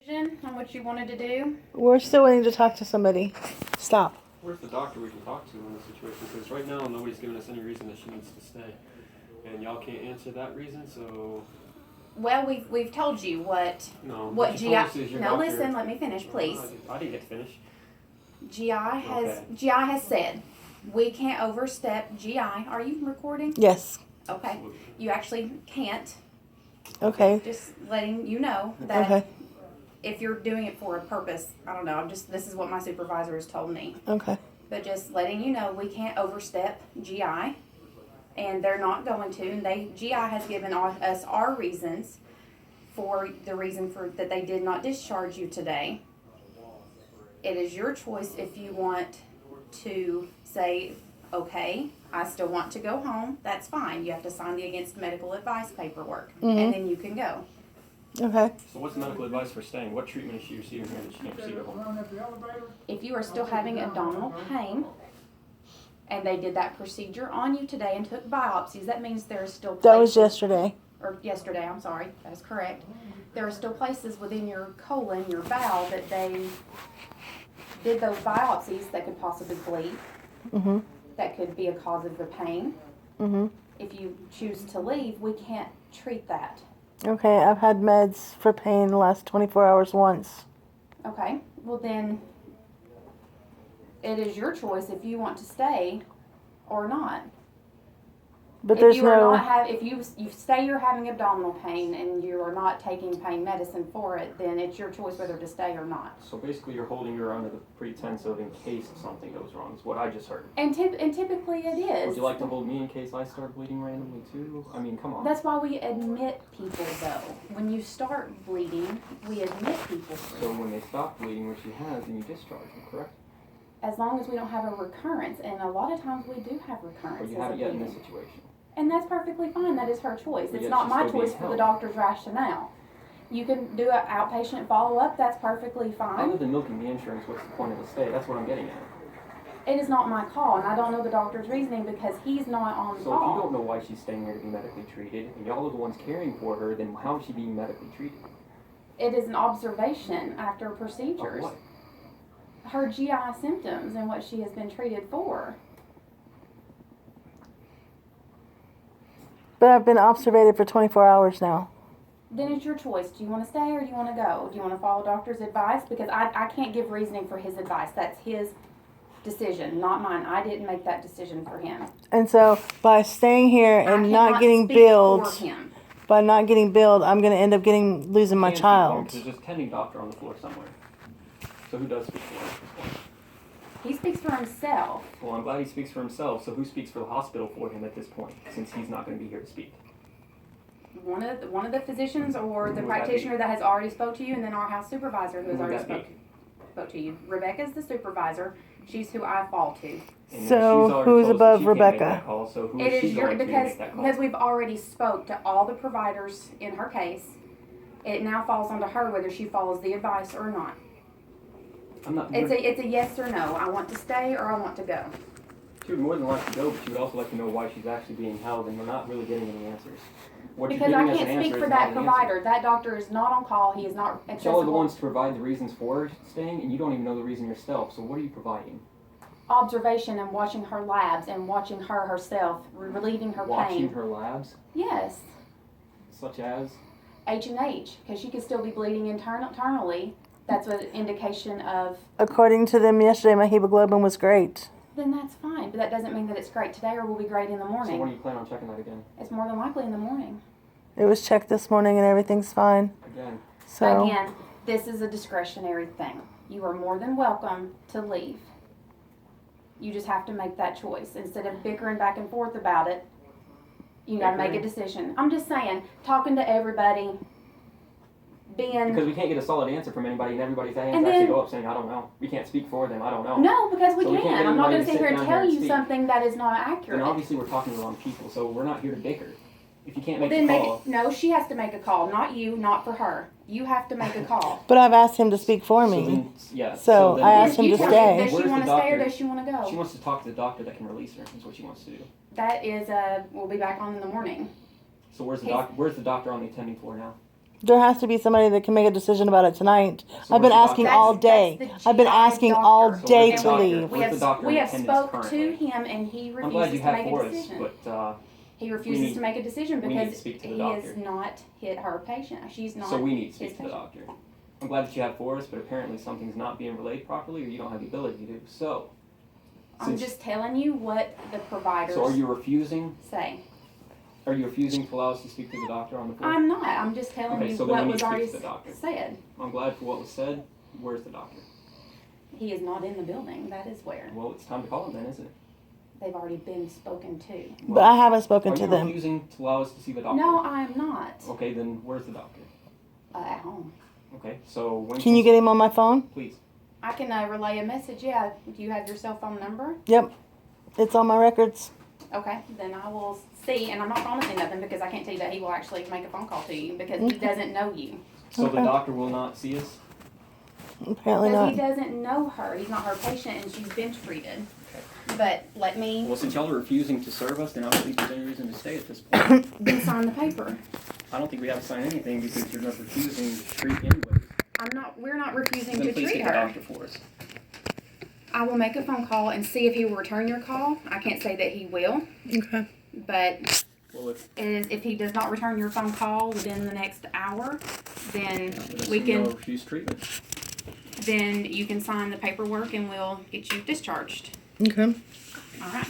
On what you wanted to do? We're still waiting to talk to somebody. Stop. Where's the doctor we can talk to in this situation? Because right now nobody's giving us any reason that she needs to stay, and y'all can't answer that reason. So. Well, we've told you what GI. No, listen. Let me finish, please. I didn't get to finish. GI has said we can't overstep GI. Are you recording? Yes. Okay. You actually can't. Okay. Just letting you know that. Okay. If you're doing it for a purpose, I don't know. This is what my supervisor has told me. Okay. But just letting you know, we can't overstep GI, and they're not going to. And GI has given us our reasons for the reason for that they did not discharge you today. It is your choice if you want to say, okay, I still want to go home. That's fine. You have to sign the against medical advice paperwork, and then you can go. Okay. So what's the medical advice for staying? What treatment is she receiving here that she can't receive at home? If you are still having abdominal pain, and they did that procedure on you today and took biopsies, that means there are still places. That was yesterday. Or yesterday, I'm sorry. That is correct. There are still places within your colon, your bowel, that they did those biopsies that could possibly bleed. Mm-hmm. That could be a cause of the pain. Mm-hmm. If you choose to leave, we can't treat that. Okay, I've had meds for pain the last 24 hours once. Okay, well then, it is your choice if you want to stay or not. But there's if you say you're having abdominal pain and you are not taking pain medicine for it, then it's your choice whether to stay or not. So basically you're holding her under the pretense of in case something goes wrong, is what I just heard. And typically it is. Would you like to hold me in case I start bleeding randomly too? I mean, come on. That's why we admit people though. When you start bleeding, we admit people. So when they stop bleeding, which she has, then you discharge them, correct? As long as we don't have a recurrence, and a lot of times we do have recurrence. But you haven't yet in this situation. And that's perfectly fine. That is her choice. It's not my choice for the doctor's rationale. You can do an outpatient follow-up. That's perfectly fine. Other than milking the insurance, what's the point of the stay? That's what I'm getting at. It is not my call, and I don't know the doctor's reasoning because he's not on call. So if you don't know why she's staying here to be medically treated, and y'all are the ones caring for her, then how is she being medically treated? It is an observation after procedures. Of what? Her GI symptoms and what she has been treated for. But I've been observated for 24 hours now. Then it's your choice. Do you want to stay or do you want to go? Do you want to follow doctor's advice? Because I can't give reasoning for his advice. That's his decision, not mine. I didn't make that decision for him. And so by staying here and not getting billed, I'm going to end up losing my child. There's just tending doctor on the floor somewhere. So who does speak for him? He speaks for himself. Well, I'm glad he speaks for himself. So who speaks for the hospital for him at this point, since he's not going to be here to speak? One of the physicians or the practitioner that has already spoke to you, and then our house supervisor who has already spoke to you. Rebecca's the supervisor. She's who I fall to. So who's above Rebecca? So who it is your because we've already spoke to all the providers in her case. It now falls onto her whether she follows the advice or not. It's a yes or no. I want to stay or I want to go. She would more than like to go, but she would also like to know why she's actually being held, and we're not really getting any answers. Because I can't speak for that provider. That doctor is not on call. He is not accessible. Y'all are the ones to provide the reasons for staying, and you don't even know the reason yourself. So what are you providing? Observation and watching her labs and watching her herself, relieving her pain. Watching her labs? Yes. Such as? H&H, because she could still be bleeding internally. That's an indication of... According to them yesterday, my hemoglobin was great. Then that's fine, but that doesn't mean that it's great today or will be great in the morning. So when do you plan on checking that again? It's more than likely in the morning. It was checked this morning and everything's fine. Again. So again, this is a discretionary thing. You are more than welcome to leave. You just have to make that choice. Instead of bickering back and forth about it, you got to make a decision. I'm just saying, talking to everybody... Because we can't get a solid answer from anybody, and everybody's hands actually go up saying, I don't know. We can't speak for them, I don't know. No, because we so can. I'm not going to sit here and tell you something that is not accurate. And obviously we're talking to the wrong people, so we're not here to bicker. If you can't make a call... No, she has to make a call, not you, not for her. You have to make a call. But I've asked him to speak for me. So I asked him to stay. Does she want to stay or does she want to go? She wants to talk to the doctor that can release her, is what she wants to do. That is, we'll be back on in the morning. So where's the doctor on the attending floor now? There has to be somebody that can make a decision about it tonight. So I've been where's the asking doctor? all day. That's the I've been GI asking all doctor. day So to where's the leave. doctor? We Where's the doctor have, we in have attendance spoke currently? to him and he I'm glad refuses you to have make a Forrest, decision. but He refuses need- to make a decision we need to because speak to the he doctor. is not her patient. She's not. so we need to his speak to the patient. doctor. I'm glad that you have Forrest, but apparently something's not being relayed properly, or you don't have the ability to. So, I'm since- just telling you what the providers so are you refusing? say. Are you refusing to allow us to speak to the doctor on the phone? I'm not. I'm just telling Okay, you so then what we need was to speak already to the doctor. said. I'm glad for what was said. Where's the doctor? He is not in the building. That is where. Well, it's time to call him then, isn't it? They've already been spoken to. But I haven't spoken Are to you them. refusing to allow us to see the doctor? No, I am not. Okay, then where's the doctor? At home. Okay, so when Can you get him on my phone? please? I can relay a message. Yeah. Do you have your cell phone number? Yep. It's on my records. Okay. Then I will see. And I'm not promising nothing because I can't tell you that he will actually make a phone call to you because he doesn't know you. So the Okay. doctor will not see us? Apparently Because he not. doesn't know her. He's not her patient and she's been treated. But let me Well, since y'all are refusing to serve us, then I don't think there's any reason to stay at this point. then sign the paper. I don't think we have to sign anything because you're not refusing to treat anybody. We're not refusing Then to please treat get the her. doctor for us. I will make a phone call and see if he will return your call. I can't say that he will, Okay. but Well, if he does not return your phone call within the next hour, then we you can refuse treatment. then you can sign the paperwork and we'll get you discharged. Okay. All right.